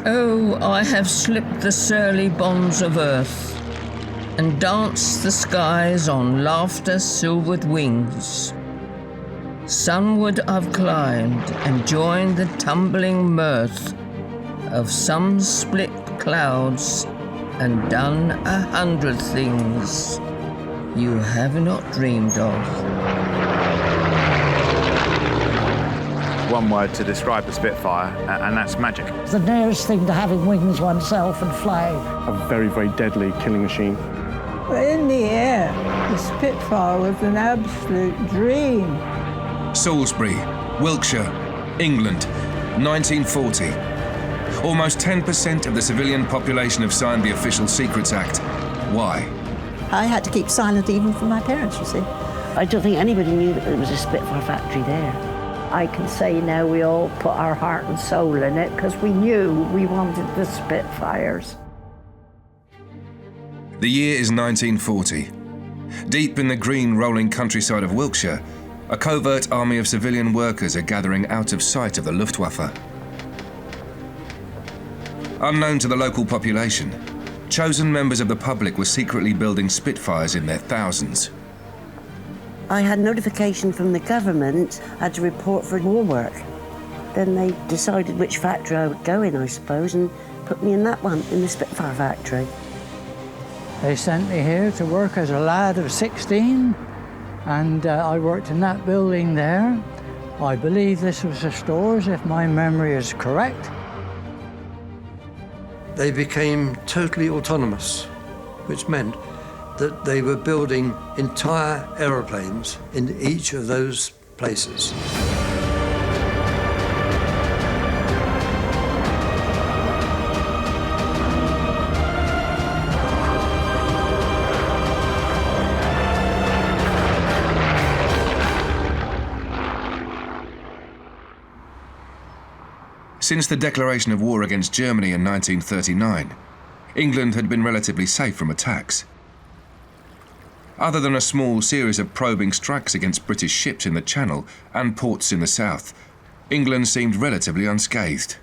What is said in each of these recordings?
Oh, I have slipped the surly bonds of earth, and danced the skies on laughter silvered wings. Sunward I've climbed and joined the tumbling mirth of some split clouds, and done 100 things you have not dreamed of. One word to describe the Spitfire, and that's magic. It's the nearest thing to having wings oneself and flying. A very, very deadly killing machine. But in the air, the Spitfire was an absolute dream. Salsbury, Wiltshire, England, 1940. Almost 10% of the civilian population have signed the Official Secrets Act. Why? I had to keep silent even from my parents, you see. I don't think anybody knew that there was a Spitfire factory there. I can say now we all put our heart and soul in it because we knew we wanted the Spitfires. The year is 1940. Deep in the green rolling countryside of Wiltshire, a covert army of civilian workers are gathering out of sight of the Luftwaffe. Unknown to the local population, chosen members of the public were secretly building Spitfires in their thousands. I had notification from the government, I had to report for war work. Then they decided which factory I would go in, I suppose, and put me in that one, in the Spitfire factory. They sent me here to work as a lad of 16, and I worked in that building there. I believe this was the stores, if my memory is correct. They became totally autonomous, which meant that they were building entire aeroplanes in each of those places. Since the declaration of war against Germany in 1939, England had been relatively safe from attacks. Other than a small series of probing strikes against British ships in the Channel and ports in the south, England seemed relatively unscathed.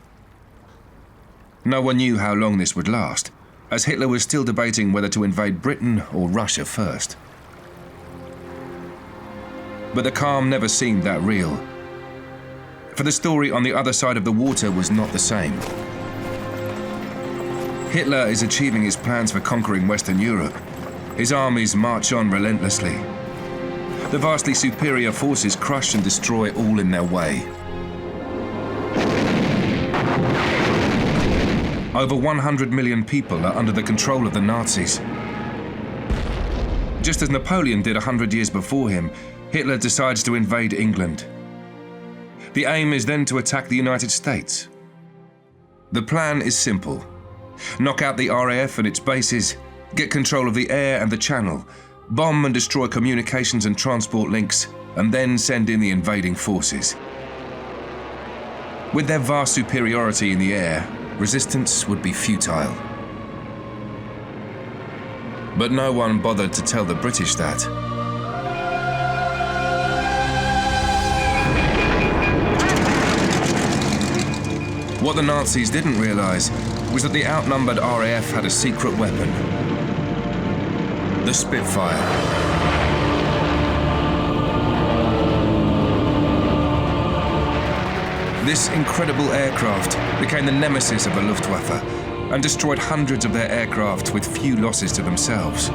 No one knew how long this would last, as Hitler was still debating whether to invade Britain or Russia first. But the calm never seemed that real. For the story on the other side of the water was not the same. Hitler is achieving his plans for conquering Western Europe. His armies march on relentlessly. The vastly superior forces crush and destroy all in their way. Over 100 million people are under the control of the Nazis. Just as Napoleon did 100 years before him, Hitler decides to invade England. The aim is then to attack the United States. The plan is simple. Knock out the RAF and its bases, get control of the air and the channel, bomb and destroy communications and transport links, and then send in the invading forces. With their vast superiority in the air, resistance would be futile. But no one bothered to tell the British that. What the Nazis didn't realise was that the outnumbered RAF had a secret weapon. The Spitfire. This incredible aircraft became the nemesis of the Luftwaffe and destroyed hundreds of their aircraft with few losses to themselves.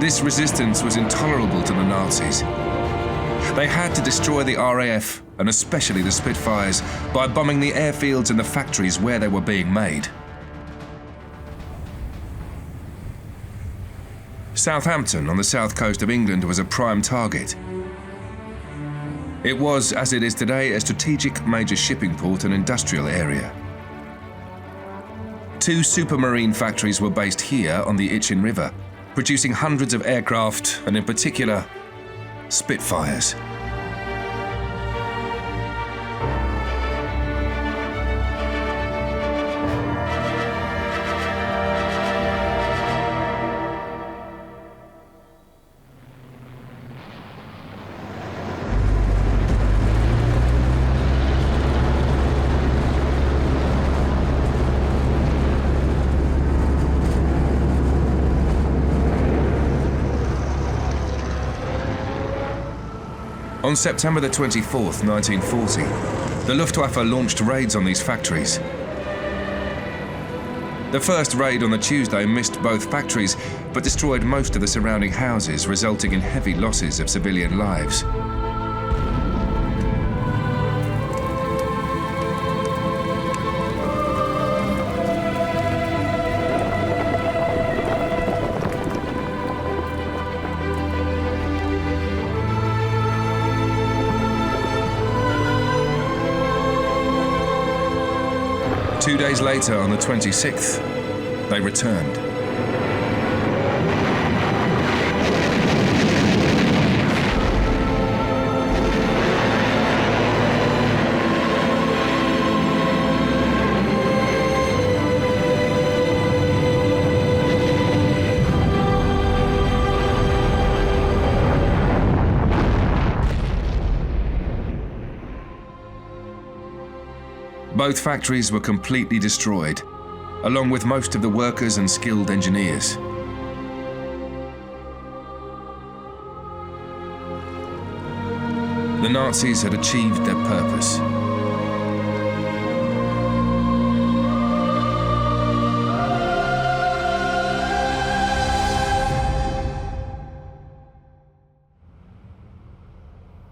This resistance was intolerable to the Nazis. They had to destroy the RAF, and especially the Spitfires, by bombing the airfields and the factories where they were being made. Southampton on the south coast of England was a prime target. It was, as it is today, a strategic major shipping port and industrial area. 2 supermarine factories were based here on the Itchen River, producing hundreds of aircraft, and in particular, Spitfires. On September the 24th, 1940, the Luftwaffe launched raids on these factories. The first raid on the Tuesday missed both factories, but destroyed most of the surrounding houses, resulting in heavy losses of civilian lives. Two days later, on the 26th, they returned. Both factories were completely destroyed, along with most of the workers and skilled engineers. The Nazis had achieved their purpose.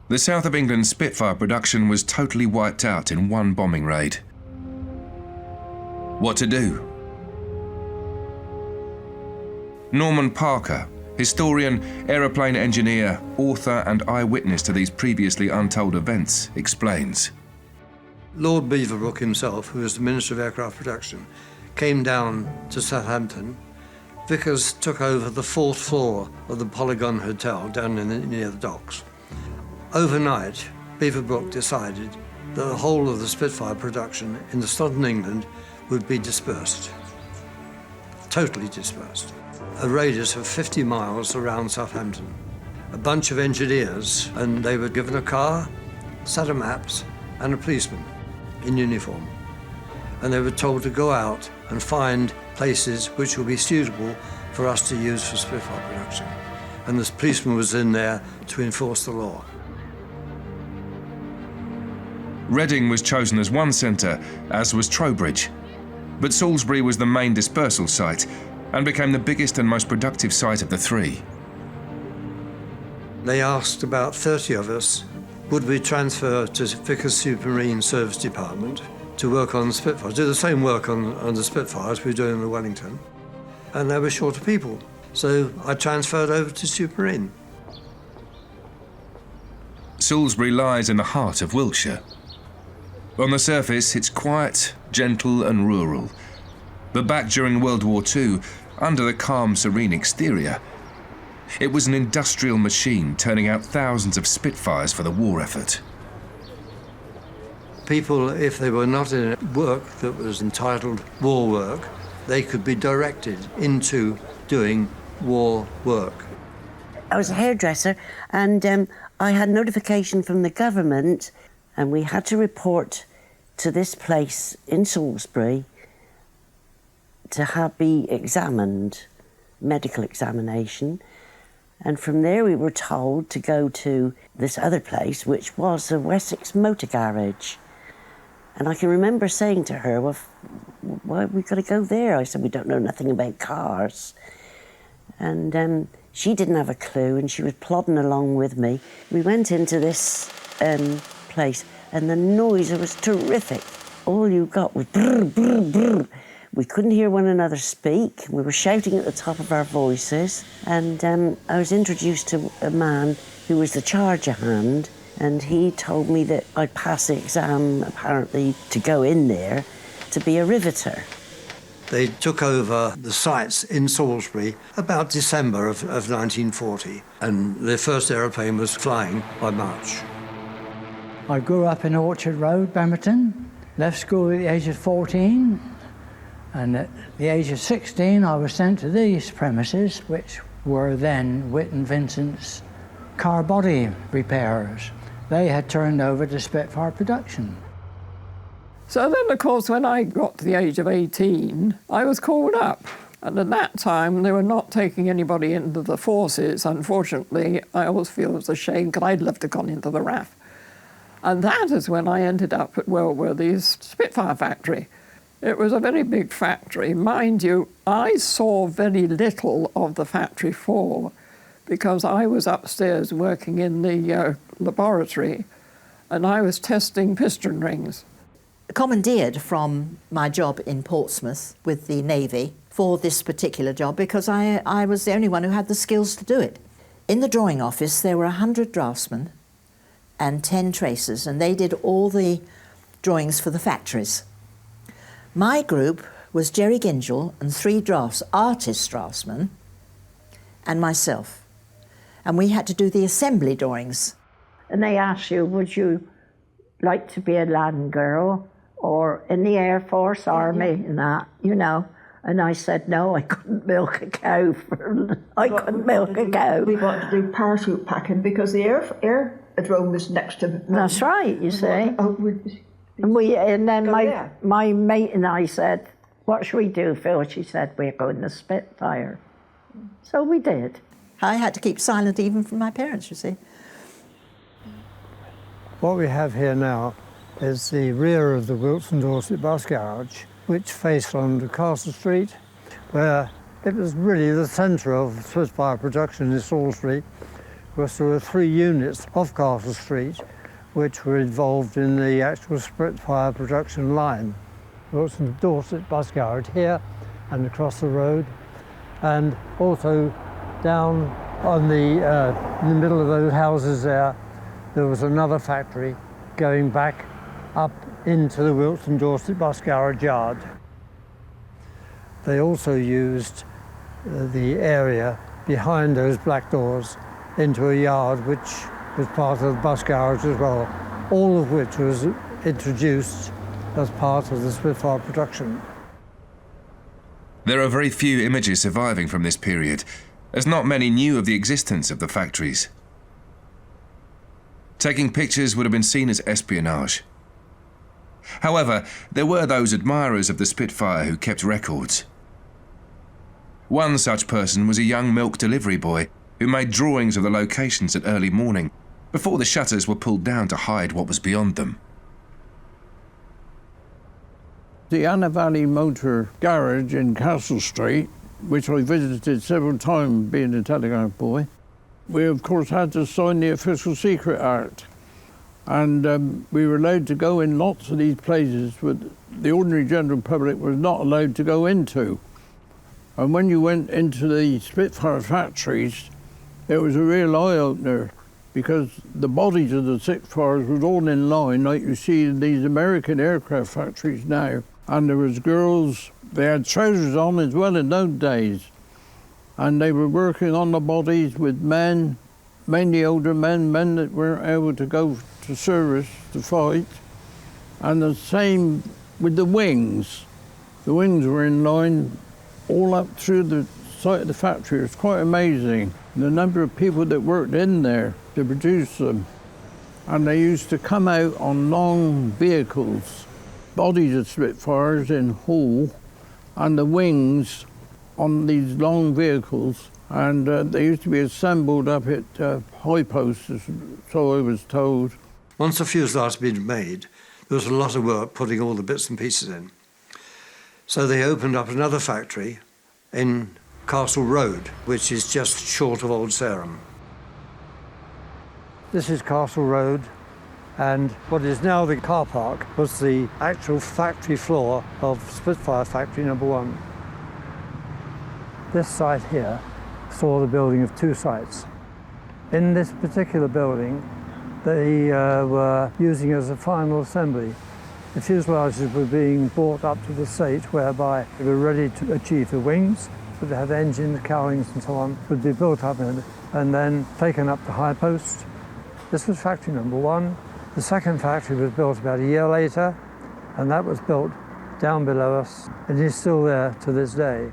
The south of England Spitfire production was totally wiped out in one bombing raid. What to do? Norman Parker, historian, aeroplane engineer, author and eyewitness to these previously untold events, explains. Lord Beaverbrook himself, who was the Minister of Aircraft Production, came down to Southampton. Vickers took over the 4th floor of the Polygon Hotel down near the docks. Overnight, Beaverbrook decided that the whole of the Spitfire production in the southern England would be dispersed, totally dispersed. A radius of 50 miles around Southampton. A bunch of engineers, and they were given a car, a set of maps, and a policeman in uniform. And they were told to go out and find places which would be suitable for us to use for Spitfire production. And this policeman was in there to enforce the law. Reading was chosen as one centre, as was Trowbridge. But Salsbury was the main dispersal site and became the biggest and most productive site of the three. They asked about 30 of us, would we transfer to Vickers Supermarine Service Department to work on the Spitfires, do the same work on the Spitfires we were doing in the Wellington, and they were short of people. So I transferred over to Supermarine. Salisbury lies in the heart of Wiltshire. On the surface, it's quiet, gentle and rural. But back during World War II, under the calm, serene exterior, it was an industrial machine turning out thousands of Spitfires for the war effort. People, if they were not in work that was entitled war work, they could be directed into doing war work. I was a hairdresser, and I had notification from the government, and we had to report to this place in Salisbury to be examined, medical examination. And from there we were told to go to this other place, which was the Wessex Motor Garage. And I can remember saying to her, well, why have we got to go there? I said, we don't know nothing about cars. And she didn't have a clue, and she was plodding along with me. We went into this place, and the noise, it was terrific. All you got was brr, brr, brr. We couldn't hear one another speak. We were shouting at the top of our voices. And I was introduced to a man who was the charger hand, and he told me that I'd pass the exam, apparently, to go in there to be a riveter. They took over the sites in Salisbury about December of 1940, and their first aeroplane was flying by March. I grew up in Orchard Road, Bemerton, left school at the age of 14, and at the age of 16 I was sent to these premises, which were then Witt and Vincent's car body repairers. They had turned over to Spitfire production. So then, of course, when I got to the age of 18, I was called up And at that time, they were not taking anybody into the forces. Unfortunately, I always feel it's a shame, because I'd love to have gone into the RAF. And that is when I ended up at Worldworthy's Spitfire factory. It was a very big factory. Mind you, I saw very little of the factory floor because I was upstairs working in the laboratory and I was testing piston rings. Commandeered from my job in Portsmouth with the Navy for this particular job because I was the only one who had the skills to do it. In the drawing office, there were 100 draftsmen and 10 tracers, and they did all the drawings for the factories. My group was Jerry Gingell and 3 artist draftsmen, and myself. And we had to do the assembly drawings. And they asked you, would you like to be a land girl or in the Air Force, Army, and that, you know? And I said, no, I couldn't milk a cow. I couldn't milk a cow. We wanted to do parachute packing because the aerodrome was next to... That's right, you see. And then my mate and I said, what should we do, Phil? She said, we're going to Spitfire. So we did. I had to keep silent even from my parents, you see. What we have here now is the rear of the Wilson Dorset bus garage, which faced onto Castle Street, where it was really the centre of Spitfire production in Salsbury, because there were 3 units off Castle Street which were involved in the actual Spitfire production line. Wilson Dorset bus garage here and across the road, and also down on in the middle of those houses there was another factory going back up into the Wilson Dorset bus garage yard. They also used the area behind those black doors into a yard which was part of the bus garage as well, all of which was introduced as part of the Spitfire production. There are very few images surviving from this period, as not many knew of the existence of the factories. Taking pictures would have been seen as espionage. However, there were those admirers of the Spitfire who kept records. One such person was a young milk delivery boy who made drawings of the locations at early morning, before the shutters were pulled down to hide what was beyond them. The Anna Valley Motor Garage in Castle Street, which I visited several times being a telegraph boy, we of course had to sign the Official Secret Act. And we were allowed to go in lots of these places that the ordinary general public was not allowed to go into. And when you went into the Spitfire factories, it was a real eye-opener because the bodies of the Spitfires was all in line like you see in these American aircraft factories now. And there was girls, they had trousers on as well in those days. And they were working on the bodies with men, mainly older men that weren't able to go to service to fight. And the same with the wings. The wings were in line all up through the site of the factory. It's quite amazing the number of people that worked in there to produce them. And they used to come out on long vehicles, bodies of Spitfires in Hull, and the wings on these long vehicles, and they used to be assembled up at high posts, so I was told. Once the fuselage had been made, there was a lot of work putting all the bits and pieces in. So they opened up another factory in Castle Road, which is just short of Old Sarum. This is Castle Road, and what is now the car park was the actual factory floor of Spitfire Factory number 1. This site here saw the building of 2 sites. In this particular building, they were using as a final assembly. The fuselages were being brought up to the stage whereby they were ready to achieve the wings, but they had engines, cowlings and so on, would be built up and then taken up to high post. This was factory number 1. The second factory was built about a year later, and that was built down below us, and is still there to this day.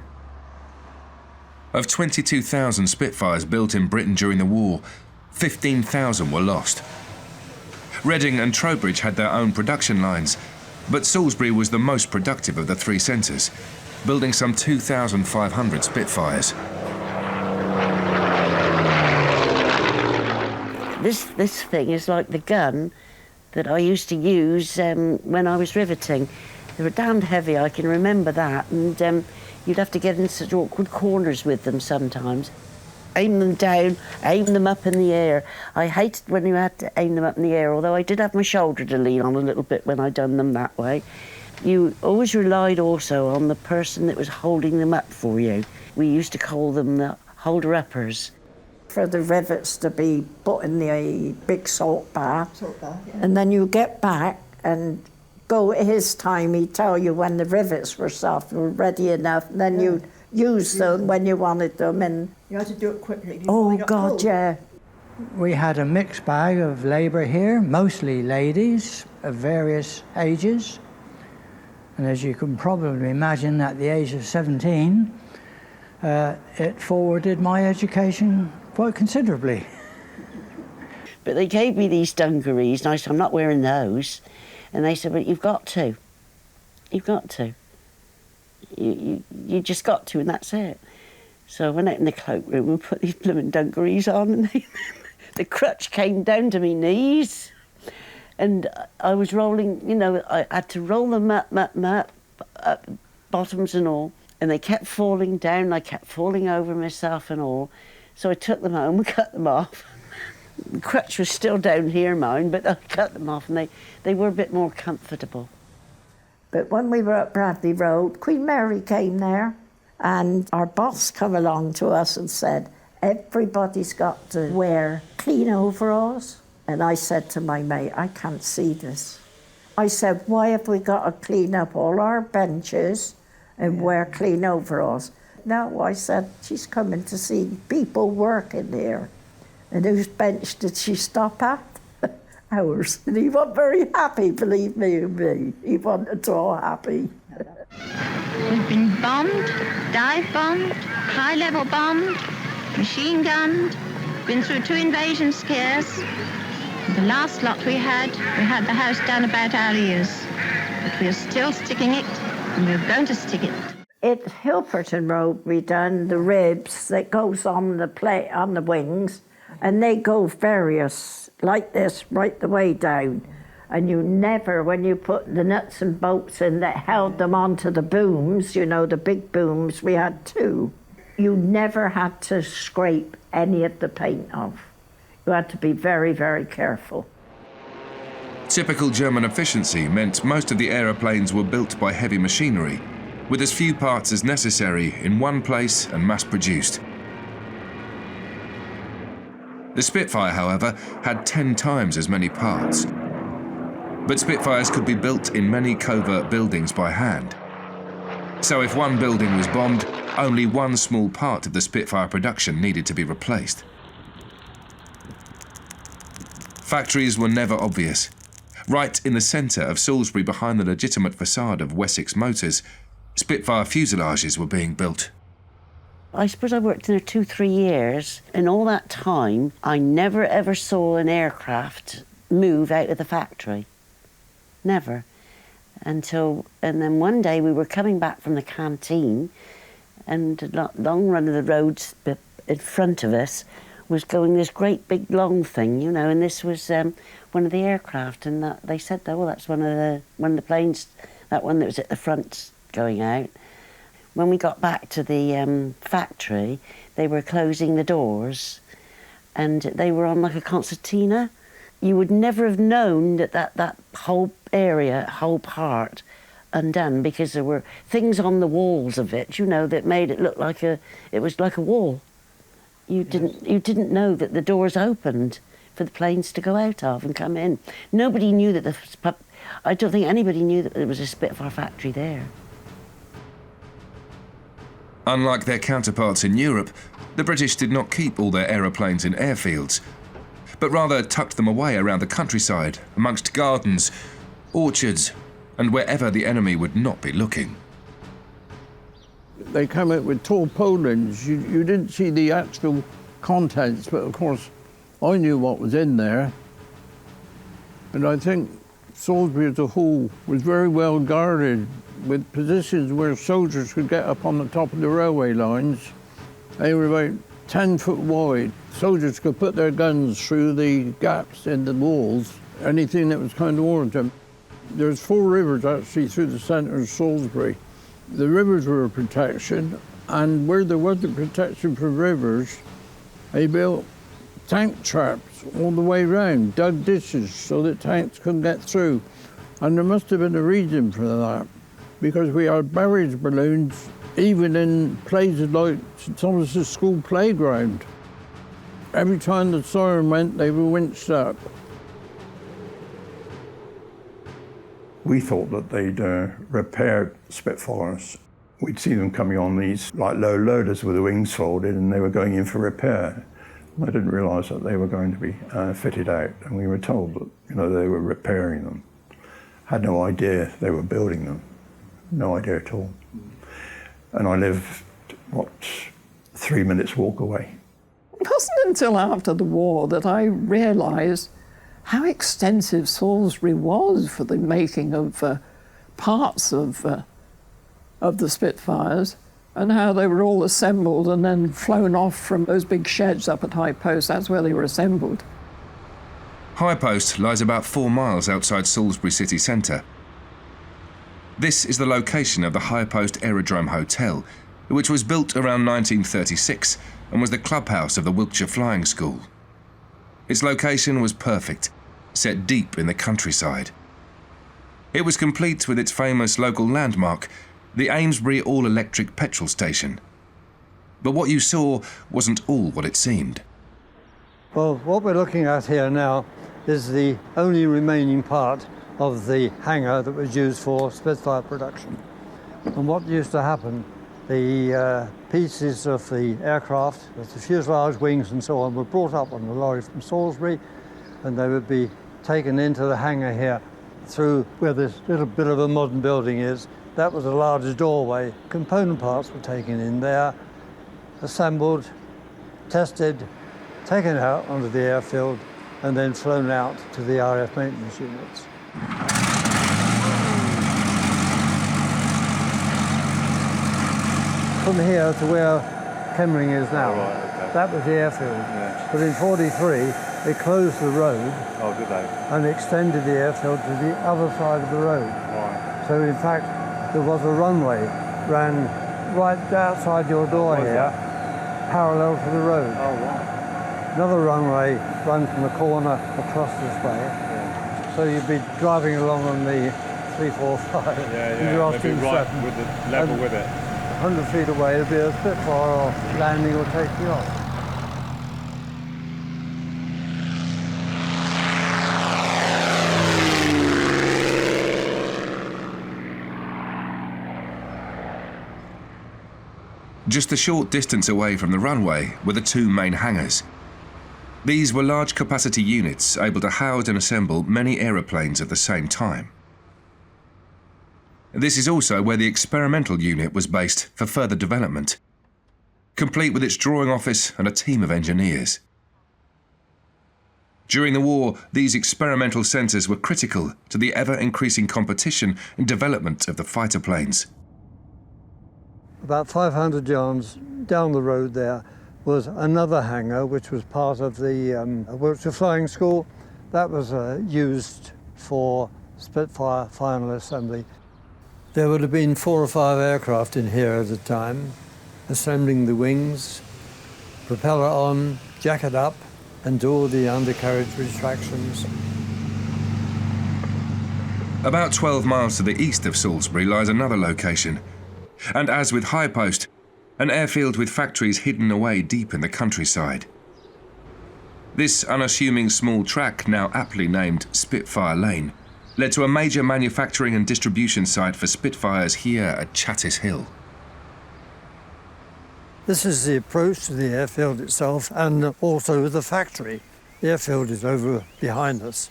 Of 22,000 Spitfires built in Britain during the war, 15,000 were lost. Reading and Trowbridge had their own production lines, but Salisbury was the most productive of the 3 centres. building some 2,500 Spitfires. This thing is like the gun that I used to use when I was riveting. They were damned heavy, I can remember that, and you'd have to get in such awkward corners with them sometimes. Aim them down, aim them up in the air. I hated when you had to aim them up in the air, although I did have my shoulder to lean on a little bit when I'd done them that way. You always relied also on the person that was holding them up for you. We used to call them the holder-uppers. For the rivets to be put in the big salt bath. Yeah. And then you get back and go at his time, he'd tell you when the rivets were soft, were ready enough, and then you'd use them when you wanted them. And you had to do it quickly. Oh, God, cold. Yeah. We had a mixed bag of labour here, mostly ladies of various ages. And as you can probably imagine, at the age of 17, it forwarded my education quite considerably. But they gave me these dungarees, and I said, I'm not wearing those. And they said, but you've got to. You've got to. You just got to, and that's it. So I went out in the cloakroom and put these blooming dungarees on, and the crutch came down to my knees. And I was rolling, you know, I had to roll them up, bottoms and all. And they kept falling down, I kept falling over myself and all. So I took them home and cut them off. The crutch was still down here, mine, but I cut them off, and they were a bit more comfortable. But when we were at Bradley Road, Queen Mary came there, and our boss come along to us and said, everybody's got to wear clean overalls. And I said to my mate, I can't see this. I said, why have we got to clean up all our benches and wear clean overalls? No, I said, she's coming to see people working here. And whose bench did she stop at? Ours. And he wasn't very happy, believe me. He wasn't at all happy. We've been bombed, dive bombed, high-level bombed, machine gunned, been through 2 invasion scares. The last lot we had the house down about our ears. But we're still sticking it, and we're going to stick it. At Hilperton Road, we done the ribs that goes on the plate on the wings, and they go various, like this, right the way down. And you never, when you put the nuts and bolts in that held them onto the booms, you know, the big booms, we had 2. You never had to scrape any of the paint off. You had to be very, very careful. Typical German efficiency meant most of the aeroplanes were built by heavy machinery, with as few parts as necessary in one place and mass-produced. The Spitfire, however, had 10 times as many parts. But Spitfires could be built in many covert buildings by hand. So if one building was bombed, only one small part of the Spitfire production needed to be replaced. Factories were never obvious. Right in the centre of Salsbury, behind the legitimate facade of Wessex Motors, Spitfire fuselages were being built. I suppose I worked in there 2-3 years. In all that time, I never ever saw an aircraft move out of the factory. Never. And then one day we were coming back from the canteen, and the long run of the roads in front of us was going this great big long thing, you know, and this was one of the aircraft, and they said, oh, well, that's one of the planes, that one that was at the front going out. When we got back to the factory, they were closing the doors, and they were on like a concertina. You would never have known that whole area, whole part, undone, because there were things on the walls of it, you know, that made it look like it was like a wall. You didn't know that the doors opened for the planes to go out of and come in. Nobody knew that I don't think anybody knew that there was a Spitfire factory there. Unlike their counterparts in Europe, the British did not keep all their aeroplanes in airfields, but rather tucked them away around the countryside, amongst gardens, orchards, and wherever the enemy would not be looking. They came out with tarpaulins. You didn't see the actual contents, but of course I knew what was in there. And I think Salisbury as a whole was very well guarded, with positions where soldiers could get up on the top of the railway lines. They were about 10 foot wide. Soldiers could put their guns through the gaps in the walls, anything that was kind of warranted. There's 4 rivers actually through the centre of Salisbury. The rivers were a protection, and where there wasn't protection for rivers, they built tank traps all the way round, dug ditches so that tanks couldn't get through. And there must have been a reason for that, because we had barrage balloons even in places like St Thomas's School playground. Every time the siren went, they were winched up. We thought that they'd repaired Spitfires. We'd see them coming on these like low loaders with the wings folded, and they were going in for repair. I didn't realise that they were going to be fitted out, and we were told that they were repairing them. Had no idea they were building them, no idea at all. And I lived, 3 minutes walk away. It wasn't until after the war that I realised how extensive Salisbury was for the making of parts of the Spitfires, and how they were all assembled and then flown off from those big sheds up at High Post. That's where they were assembled. High Post lies about 4 miles outside Salisbury city centre. This is the location of the High Post Aerodrome Hotel, which was built around 1936 and was the clubhouse of the Wiltshire Flying School. Its location was perfect, set deep in the countryside. It was complete with its famous local landmark, the Amesbury all-electric petrol station. But what you saw wasn't all what it seemed. Well, what we're looking at here now is the only remaining part of the hangar that was used for Spitfire production. And what used to happen, the pieces of the aircraft, with the fuselage, wings and so on, were brought up on the lorry from Salisbury, and they would be taken into the hangar here through where this little bit of a modern building is. That was a large doorway. Component parts were taken in there, assembled, tested, taken out onto the airfield, and then flown out to the RAF maintenance units. From here to where Kemmering is now, that was the airfield. Yeah. But in '43, they closed the road and extended the airfield to the other side of the road. Right. So in fact, there was a runway ran right outside your door here, parallel to the road. Oh, right. Another runway runs from the corner across this way. Yeah. So you'd be driving along on the 345. Yeah. Maybe right with the level with it. 100 feet away, there'd be a Spitfire landing or taking off. Just a short distance away from the runway were the 2 main hangars. These were large capacity units able to house and assemble many aeroplanes at the same time. This is also where the experimental unit was based for further development, complete with its drawing office and a team of engineers. During the war, these experimental centres were critical to the ever-increasing competition and development of the fighter planes. About 500 yards down the road there was another hangar, which was part of the Wiltshire Flying School. That was used for Spitfire final assembly. There would have been 4 or 5 aircraft in here at a time, assembling the wings, propeller on, jacket up, and do all the undercarriage retractions. About 12 miles to the east of Salisbury lies another location, and as with High Post, an airfield with factories hidden away deep in the countryside. This unassuming small track, now aptly named Spitfire Lane, led to a major manufacturing and distribution site for Spitfires here at Chattis Hill. This is the approach to the airfield itself and also the factory. The airfield is over behind us.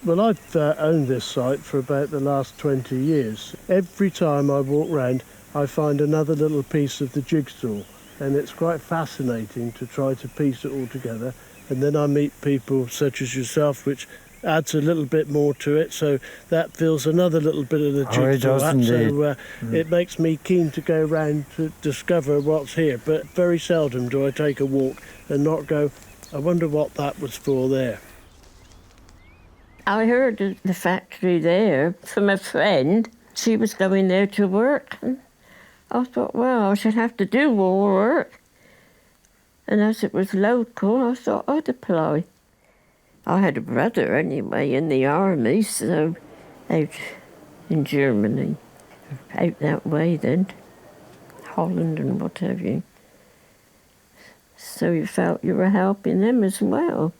Well, I've owned this site for about the last 20 years. Every time I walk round, I find another little piece of the jigsaw, and it's quite fascinating to try to piece it all together. And then I meet people such as yourself, which adds a little bit more to it, so that fills another little bit of the jigsaw. It does indeed. So it makes me keen to go round to discover what's here, but very seldom do I take a walk and not go, I wonder what that was for there. I heard of the factory there from a friend. She was going there to work. And I thought, well, I should have to do more work. And as it was local, I thought I'd apply. I had a brother anyway in the army, so out in Germany, out that way then, Holland and what have you. So you felt you were helping them as well.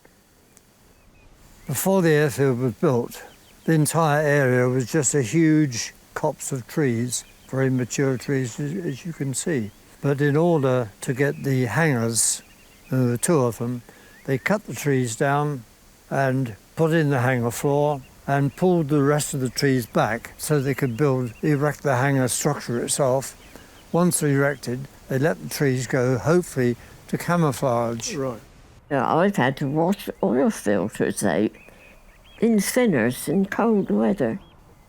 Before the airfield was built, the entire area was just a huge copse of trees, very mature trees, as you can see. But in order to get the hangars, there were two of them, they cut the trees down and put in the hangar floor and pulled the rest of the trees back so they could erect the hangar structure itself. Once erected, they let the trees go, hopefully, to camouflage. Right. I've had to wash oil filters out in thinners in cold weather.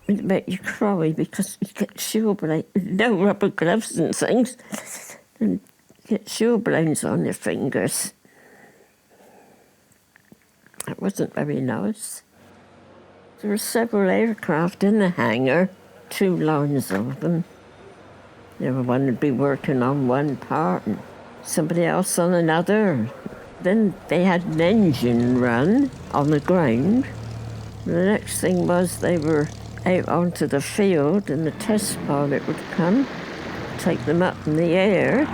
It makes you cry because you get chilblains, no rubber gloves and things, and you get chilblains on your fingers. It wasn't very nice. There were several aircraft in the hangar, 2 lines of them. Everyone would be working on one part and somebody else on another. Then they had an engine run on the ground. The next thing was they were out onto the field and the test pilot would come, take them up in the air.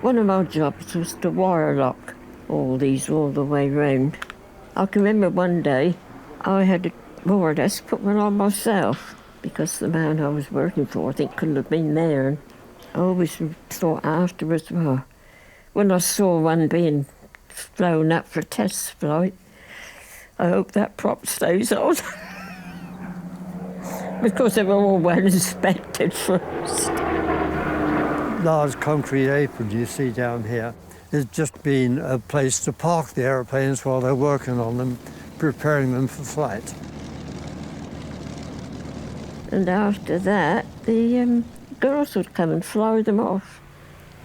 One of our jobs was to wire lock all these all the way round. I can remember one day I had to more or less put one on myself because the man I was working for, I think, couldn't have been there. And I always thought afterwards, well, when I saw one being flown up for test flight, I hope that prop stays on. Because they were all well inspected first. Large concrete apron you see down here has just been a place to park the aeroplanes while they're working on them, preparing them for flight. And after that, the girls would come and fly them off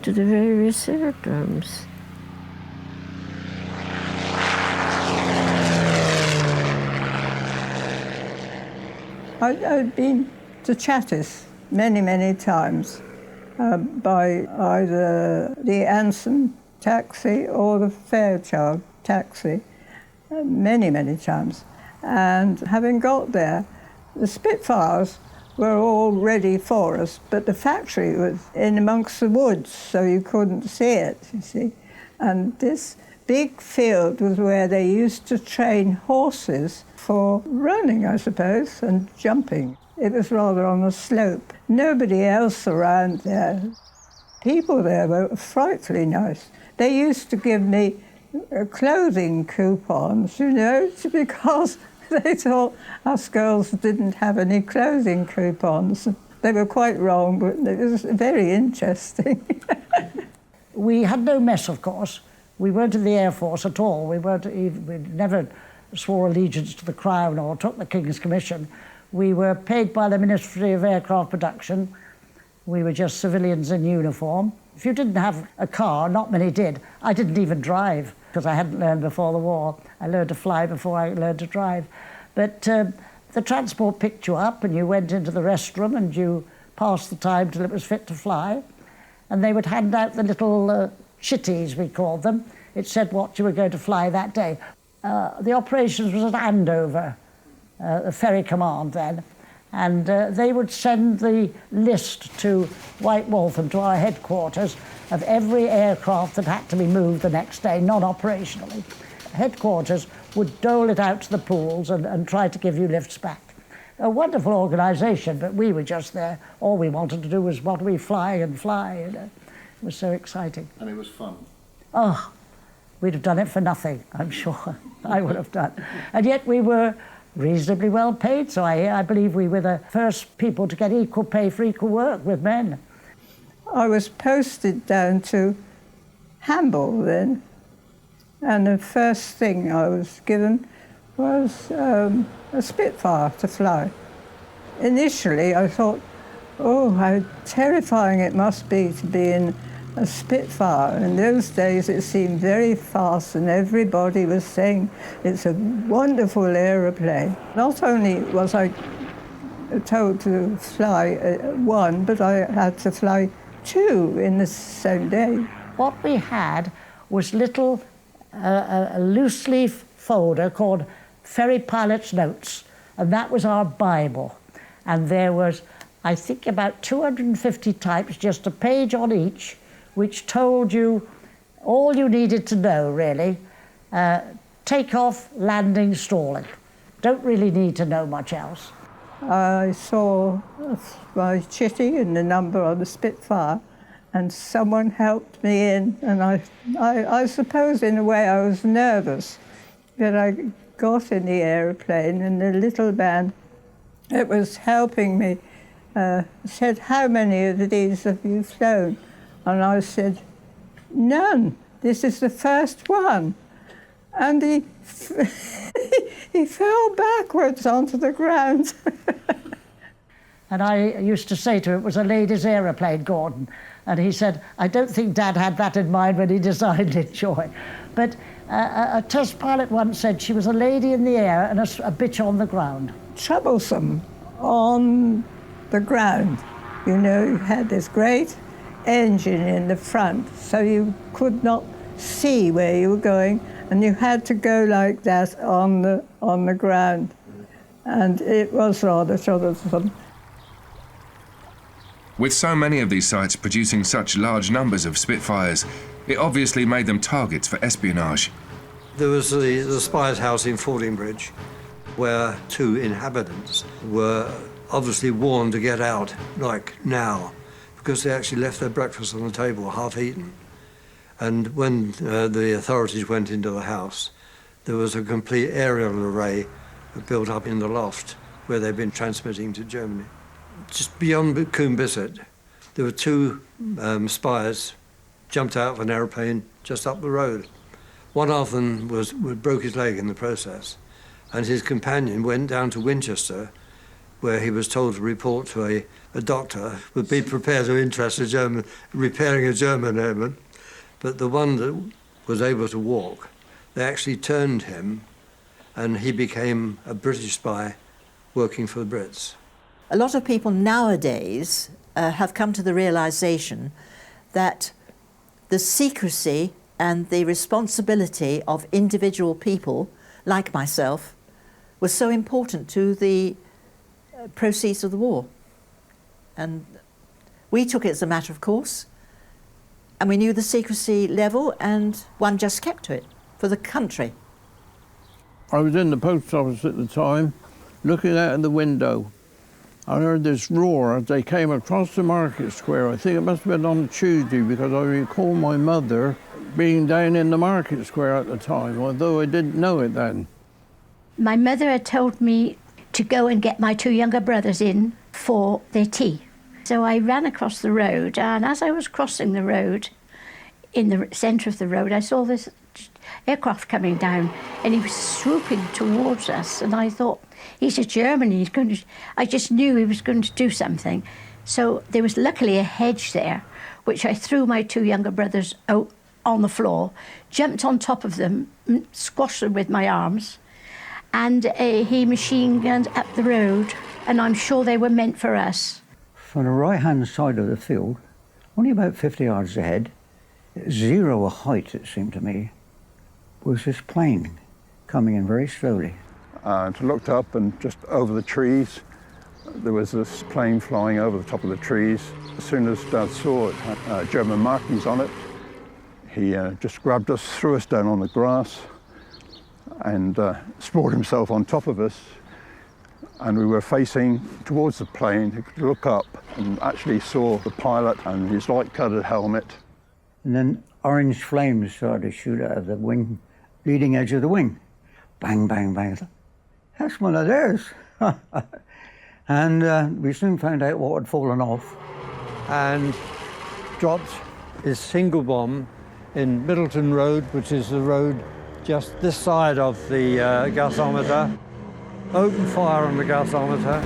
to the various aerodromes. I'd been to Chattis many, many times by either the Anson taxi or the Fairchild taxi, many, many times. And having got there, the Spitfires were all ready for us, but the factory was in amongst the woods, so you couldn't see it, you see. And this big field was where they used to train horses for running, I suppose, and jumping. It was rather on a slope. Nobody else around there. People there were frightfully nice. They used to give me clothing coupons, you know, because they thought us girls didn't have any clothing coupons. They were quite wrong, but it was very interesting. We had no mess, of course. We weren't in the Air Force at all. We never swore allegiance to the Crown or took the King's Commission. We were paid by the Ministry of Aircraft Production. We were just civilians in uniform. If you didn't have a car, not many did. I didn't even drive because I hadn't learned before the war. I learned to fly before I learned to drive. But the transport picked you up and you went into the restroom and you passed the time till it was fit to fly. And they would hand out the little chitties, we called them. It said what you were going to fly that day. The operations was at Andover, the Ferry Command then, and they would send the list to White Waltham, to our headquarters, of every aircraft that had to be moved the next day, non-operationally. Headquarters would dole it out to the pools and try to give you lifts back. A wonderful organisation, but we were just there. All we wanted to do was what we fly and fly, you know. It was so exciting. And it was fun. Oh, we'd have done it for nothing, I'm sure. I would have done. And yet we were reasonably well paid, so I believe we were the first people to get equal pay for equal work with men. I was posted down to Hamble then, And the first thing I was given was a Spitfire to fly. Initially, I thought, oh, how terrifying it must be to be in a Spitfire. In those days, it seemed very fast, and everybody was saying it's a wonderful aeroplane. Not only was I told to fly one, but I had to fly two in the same day. What we had was little a loose leaf folder called Ferry Pilot's Notes, and that was our Bible. And there was, I think, about 250 types, just a page on each, which told you all you needed to know, really. Takeoff, landing, stalling. Don't really need to know much else. I saw my chitty and the number on the Spitfire, and someone helped me in, and I suppose in a way I was nervous, but I got in the aeroplane, and the little man that was helping me said, "How many of these have you flown?" And I said, "None. This is the first one." And he fell backwards onto the ground. And I used to say to him, it was a ladies' aeroplane, Gordon. And he said, I don't think Dad had that in mind when he designed it, Joy. But a test pilot once said she was a lady in the air and a bitch on the ground. Troublesome on the ground. You know, you had this great engine in the front, so you could not see where you were going, and you had to go like that on the ground. And it was rather troublesome. With so many of these sites producing such large numbers of Spitfires, it obviously made them targets for espionage. There was the spies' house in Fordingbridge, where 2 inhabitants were obviously warned to get out, like now, because they actually left their breakfast on the table half-eaten. And when the authorities went into the house, there was a complete aerial array built up in the loft where they'd been transmitting to Germany. Just beyond Coombe Bissett, there were 2 spies jumped out of an aeroplane just up the road. One of them broke his leg in the process, and his companion went down to Winchester, where he was told to report to a doctor who would be prepared to interest repairing a German airman. But the one that was able to walk, they actually turned him, and he became a British spy working for the Brits. A lot of people nowadays have come to the realization that the secrecy and the responsibility of individual people, like myself, was so important to the proceeds of the war. And we took it as a matter of course, and we knew the secrecy level, and one just kept to it for the country. I was in the post office at the time, looking out of the window. I heard this roar as they came across the market square. I think it must have been on Tuesday, because I recall my mother being down in the market square at the time, although I didn't know it then. My mother had told me to go and get my 2 younger brothers in for their tea. So I ran across the road, and as I was crossing the road, in the centre of the road, I saw this aircraft coming down, and he was swooping towards us, and I thought, he's a German, I just knew he was going to do something. So there was luckily a hedge there, which I threw my 2 younger brothers out on the floor, jumped on top of them, squashed them with my arms, and he machine gunned up the road, and I'm sure they were meant for us. From the right-hand side of the field, only about 50 yards ahead, at 0 height, it seemed to me, was this plane coming in very slowly. I looked up, and just over the trees, there was this plane flying over the top of the trees. As soon as Dad saw it, had German markings on it, he just grabbed us, threw us down on the grass, and sprawled himself on top of us. And we were facing towards the plane. He could look up and actually saw the pilot and his light-coloured helmet. And then orange flames started to shoot out of the wing, leading edge of the wing. Bang, bang, bang. That's one of theirs. And we soon found out what had fallen off. And dropped his single bomb in Middleton Road, which is the road just this side of the gasometer, opened fire on the gasometer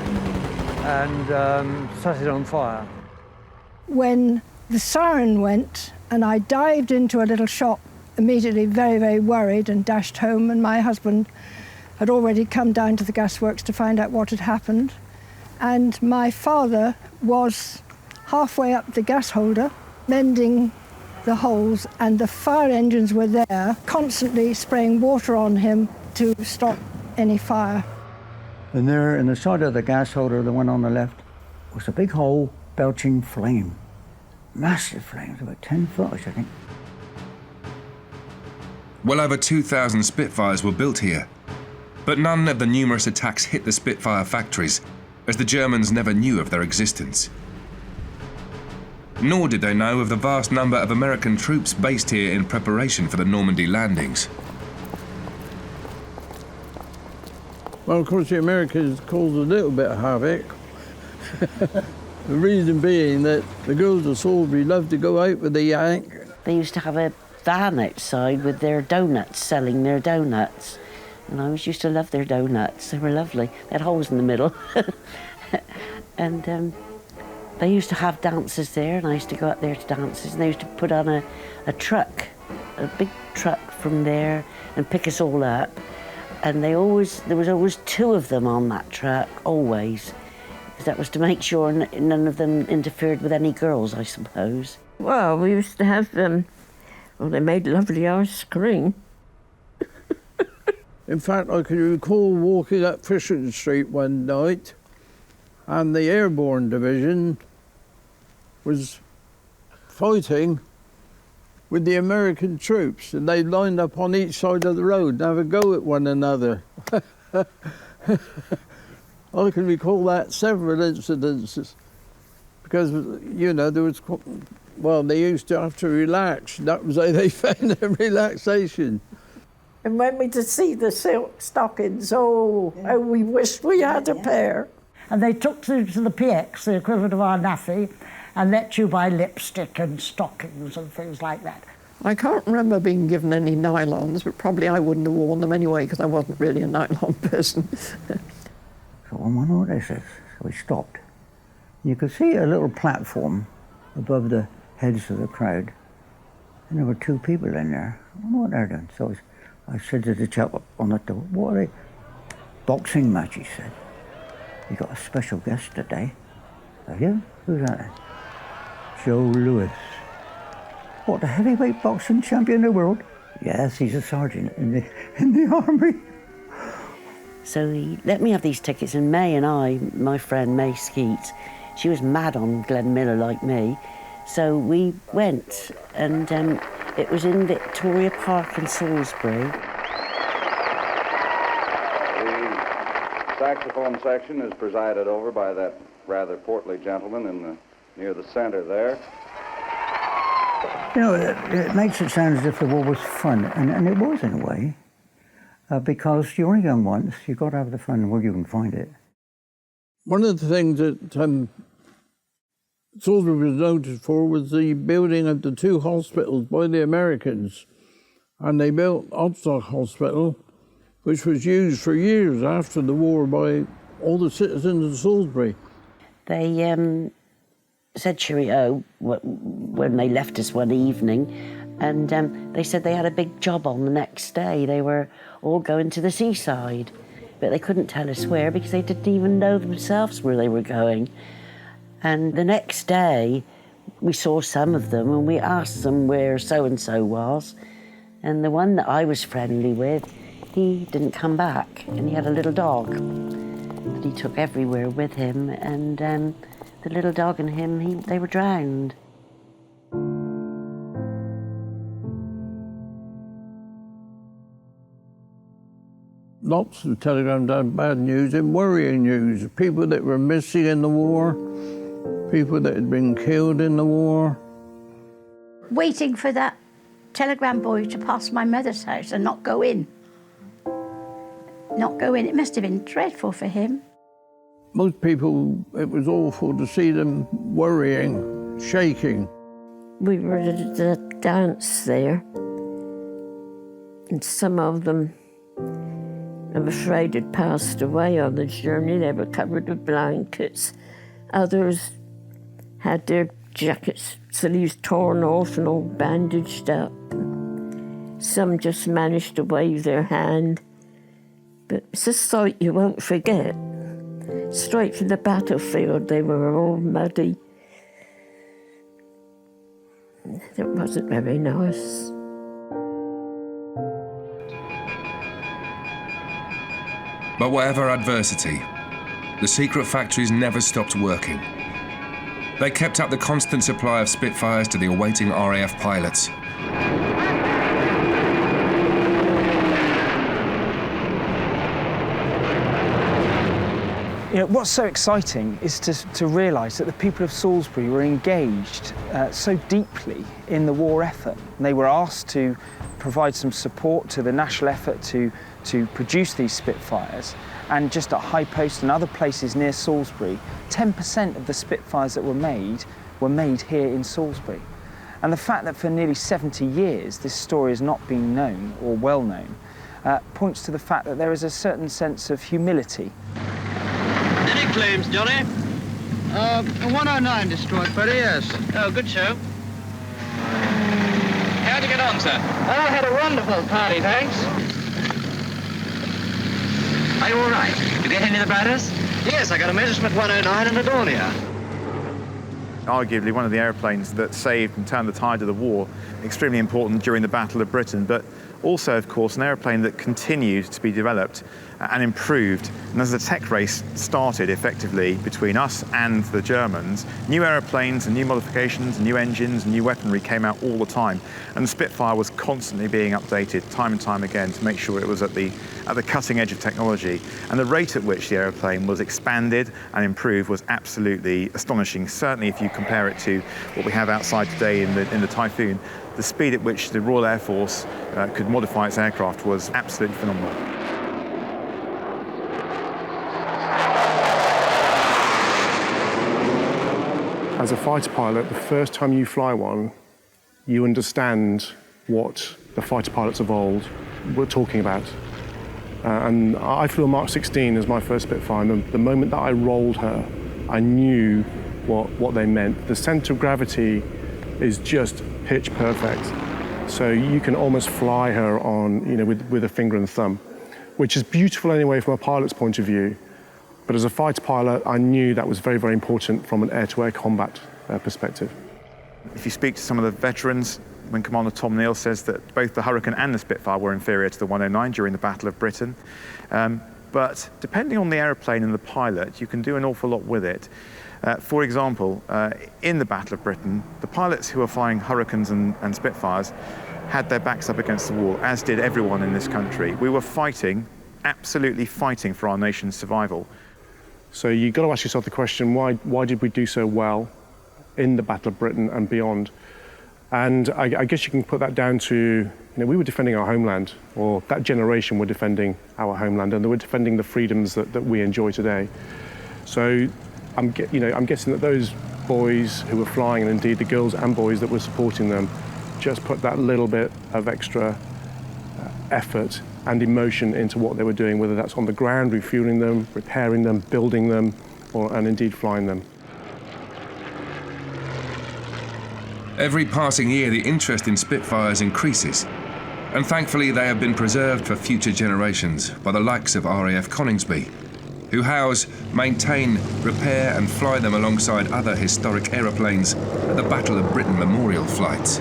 and set it on fire. When the siren went and I dived into a little shop, immediately very, very worried, and dashed home, and my husband had already come down to the gasworks to find out what had happened. And my father was halfway up the gas holder, mending the holes, and the fire engines were there, constantly spraying water on him to stop any fire. And there, in the side of the gas holder, the one on the left, was a big hole belching flame. Massive flames, about 10 foot, I think. Well over 2,000 Spitfires were built here, but none of the numerous attacks hit the Spitfire factories, as the Germans never knew of their existence. Nor did they know of the vast number of American troops based here in preparation for the Normandy landings. Well, of course, the Americans caused a little bit of havoc. The reason being that the girls of Salsbury loved to go out with the Yank. They used to have a van outside with their donuts, selling their donuts. And I always used to love their donuts. They were lovely. They had holes in the middle. And they used to have dances there, and I used to go up there to dances, and they used to put on a truck, a big truck from there, and pick us all up. And there was always two of them on that truck, always. Because that was to make sure none of them interfered with any girls, I suppose. Well, we used to have well, they made lovely ice cream. In fact, I can recall walking up Fisherton Street one night, and the Airborne Division was fighting with the American troops, and they lined up on each side of the road and have a go at one another. I can recall that several incidences, because, you know, there was, well, they used to have to relax. That was how they found their relaxation. And when we did see the silk stockings, how we wished we had a pair. And they took you to the PX, the equivalent of our naffy, and let you buy lipstick and stockings and things like that. I can't remember being given any nylons, but probably I wouldn't have worn them anyway because I wasn't really a nylon person. So I wonder what this is. So we stopped. You could see a little platform above the heads of the crowd, and there were two people in there. I wonder what they're doing. So I said to the chap on the door, "What are they?" "Boxing match," he said. "You got a special guest today." "Have you? Who's that?" "Joe Lewis." "What, the heavyweight boxing champion of the world?" "Yes, he's a sergeant in the army." So he let me have these tickets, and May and I, my friend May Skeet, she was mad on Glenn Miller like me, so we went, and it was in Victoria Park in Salisbury. The saxophone section is presided over by that rather portly gentleman near the center there. You know, it makes it sound as if the war was fun, and it was in a way. Because you're only young once, you've got to have the fun where you can find it. One of the things that Salisbury was noted for was the building of the two hospitals by the Americans. And they built Odstock Hospital, which was used for years after the war by all the citizens of Salisbury. They said cheerio when they left us one evening, and they said they had a big job on the next day. They were all going to the seaside, but they couldn't tell us where because they didn't even know themselves where they were going. And the next day, we saw some of them, and we asked them where so-and-so was, and the one that I was friendly with, he didn't come back, and he had a little dog that he took everywhere with him, and the little dog and him, they were drowned. Lots of telegrams had bad news and worrying news. People that were missing in the war, people that had been killed in the war. Waiting for that telegram boy to pass my mother's house and not go in. Not go in. It must have been dreadful for him. Most people, it was awful to see them worrying, shaking. We were at a dance there, and some of them, I'm afraid, had passed away on the journey. They were covered with blankets. Others had their jackets, sleeves torn off and all bandaged up. Some just managed to wave their hand. But it's a sight you won't forget. Straight from the battlefield, they were all muddy. It wasn't very nice. But whatever adversity, the secret factories never stopped working. They kept up the constant supply of Spitfires to the awaiting RAF pilots. You know, what's so exciting is to realise that the people of Salisbury were engaged so deeply in the war effort. And they were asked to provide some support to the national effort to produce these Spitfires. And just at High Post and other places near Salisbury, 10% of the Spitfires that were made here in Salisbury. And the fact that for nearly 70 years this story has not been known or well known points to the fact that there is a certain sense of humility. Any claims, Johnny? 109 destroyed, Ferry, yes. Oh, good show. How'd you get on, sir? I had a wonderful party, thanks. Are you all right? You get any of the batters? Yes, I got a Messerschmitt 109 and a Dornier. Arguably one of the aeroplanes that saved and turned the tide of the war, extremely important during the Battle of Britain, but also, of course, an aeroplane that continued to be developed and improved. And as the tech race started effectively between us and the Germans, new aeroplanes and new modifications, and new engines and new weaponry came out all the time. And the Spitfire was constantly being updated time and time again to make sure it was at the cutting edge of technology. And the rate at which the aeroplane was expanded and improved was absolutely astonishing. Certainly if you compare it to what we have outside today in the Typhoon, the speed at which the Royal Air Force could modify its aircraft was absolutely phenomenal. As a fighter pilot, the first time you fly one, you understand what the fighter pilots of old were talking about. And I flew a Mark 16 as my first Spitfire, and the moment that I rolled her, I knew what they meant. The centre of gravity is just pitch perfect. So you can almost fly her on, with a finger and thumb, which is beautiful anyway from a pilot's point of view. But as a fighter pilot, I knew that was very, very important from an air-to-air combat perspective. If you speak to some of the veterans, when Commander Tom Neal says that both the Hurricane and the Spitfire were inferior to the 109 during the Battle of Britain. But depending on the aeroplane and the pilot, you can do an awful lot with it. For example, in the Battle of Britain, the pilots who were flying Hurricanes and Spitfires had their backs up against the wall, as did everyone in this country. We were fighting, absolutely fighting for our nation's survival. So you've got to ask yourself the question, why did we do so well in the Battle of Britain and beyond? And I guess you can put that down to, we were defending our homeland, or that generation were defending our homeland, and they were defending the freedoms that we enjoy today. So I'm guessing that those boys who were flying, and indeed the girls and boys that were supporting them, just put that little bit of extra effort and emotion into what they were doing, whether that's on the ground, refueling them, repairing them, building them, and indeed flying them. Every passing year, the interest in Spitfires increases, and thankfully they have been preserved for future generations by the likes of RAF Coningsby, who house, maintain, repair and fly them alongside other historic aeroplanes at the Battle of Britain memorial flights.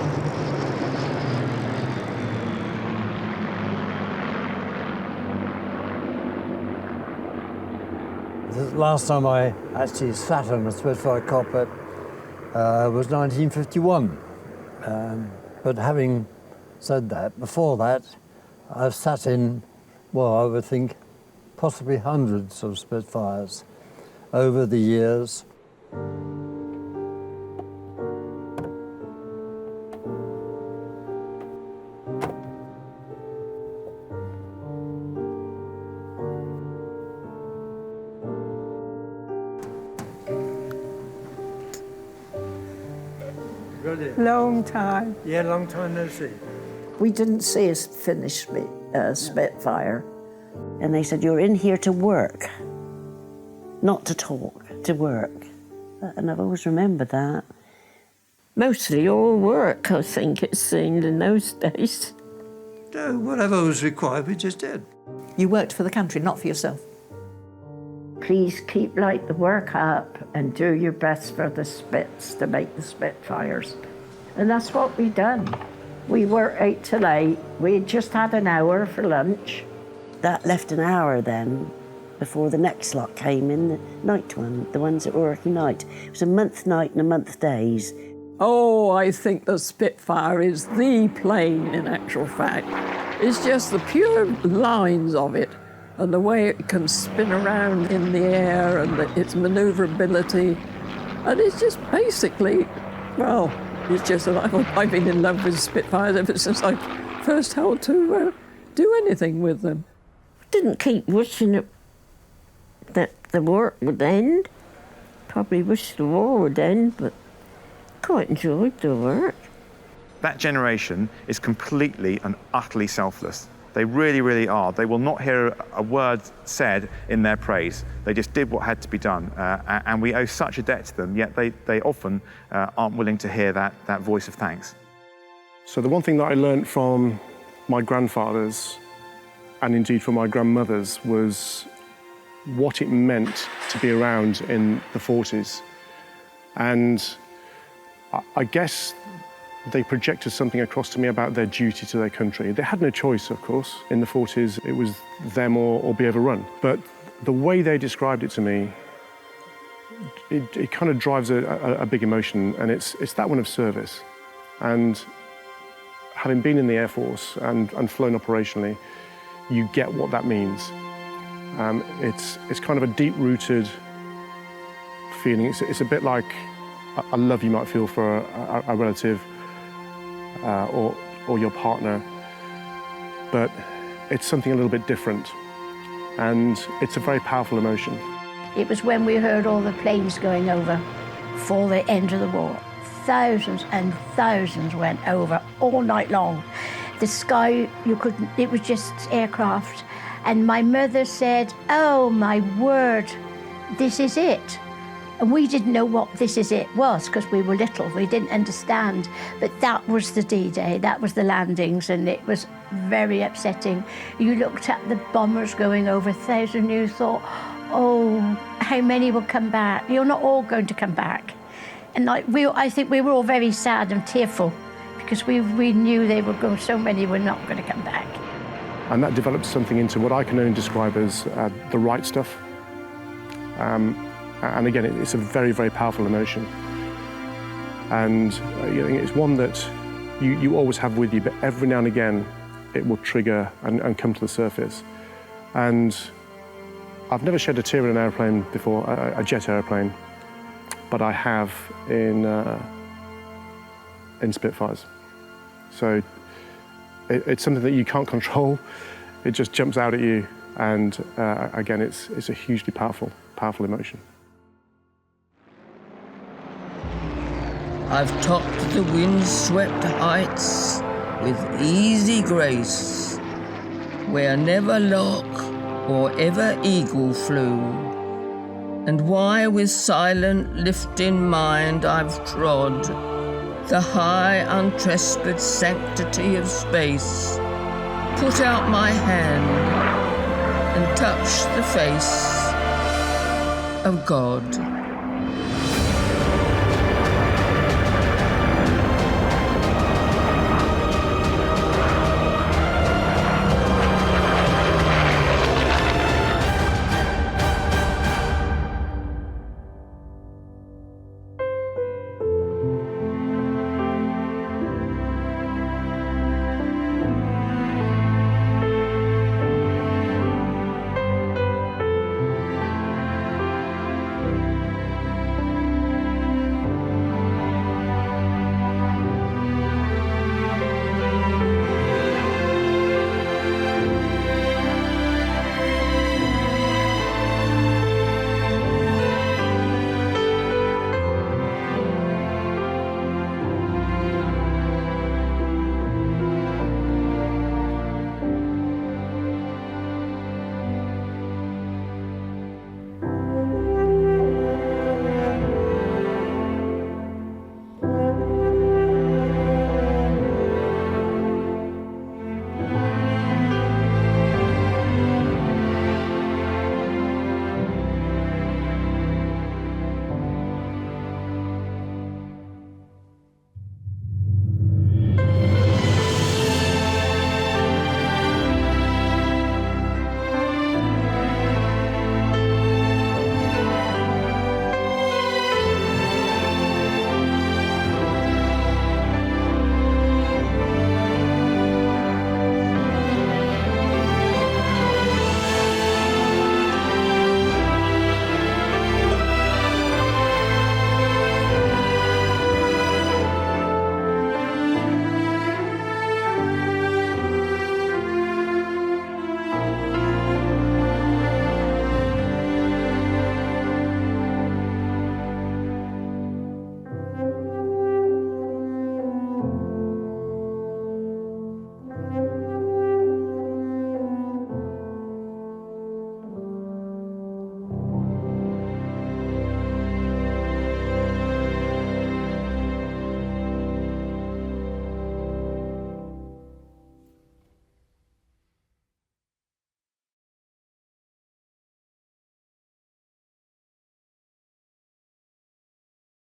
The last time I actually sat on a Spitfire cockpit was 1951. But having said that, before that, I've sat in, well, I would think, possibly hundreds of Spitfires over the years. Really? Long time. Yeah, long time no see. We didn't see a finished Spitfire. And they said, you're in here to work, not to talk, to work. And I've always remembered that. Mostly all work, I think it seemed in those days. No, whatever was required, we just did. You worked for the country, not for yourself. Please keep like the work up and do your best for the Spits to make the Spitfires. And that's what we done. We worked 8 till 8. We just had an hour for lunch. That left an hour then before the next lot came in, the night one, the ones that were working night. It was a month night and a month days. Oh, I think the Spitfire is the plane in actual fact. It's just the pure lines of it and the way it can spin around in the air and its manoeuvrability. And it's just basically, well, it's just that I've been in love with Spitfires ever since I first held to do anything with them. Didn't keep wishing that the work would end. Probably wished the war would end, but quite enjoyed the work. That generation is completely and utterly selfless. They really, really are. They will not hear a word said in their praise. They just did what had to be done, and we owe such a debt to them, yet they often aren't willing to hear that voice of thanks. So the one thing that I learned from my grandfathers, and indeed from my grandmothers, was what it meant to be around in the 40s. And I guess they projected something across to me about their duty to their country. They had no choice, of course. In the 40s, it was them or be overrun. But the way they described it to me, it kind of drives a big emotion, and it's that one of service. And having been in the Air Force and flown operationally, you get what that means. It's kind of a deep-rooted feeling. It's a bit like a love you might feel for a relative or your partner, but it's something a little bit different, and it's a very powerful emotion. It was when we heard all the planes going over for the end of the war. Thousands and thousands went over all night long. The sky, it was just aircraft. And my mother said, oh my word, this is it. And we didn't know what this is it was because we were little, we didn't understand. But that was the D-Day, that was the landings, and it was very upsetting. You looked at the bombers going over 1,000, you thought, oh, how many will come back? You're not all going to come back. And I think we were all very sad and tearful because we knew they were going, so many were not going to come back. And that developed something into what I can only describe as the right stuff. And again, it's a very, very powerful emotion. And it's one that you always have with you, but every now and again, it will trigger and come to the surface. And I've never shed a tear in an airplane before, a jet airplane, but I have in Spitfires. So it's something that you can't control. It just jumps out at you, and again, it's a hugely powerful emotion. I've topped the wind-swept heights with easy grace, where never lark or ever eagle flew, and why with silent lifting mind I've trod the high untrespassed sanctity of space, put out my hand and touched the face of God.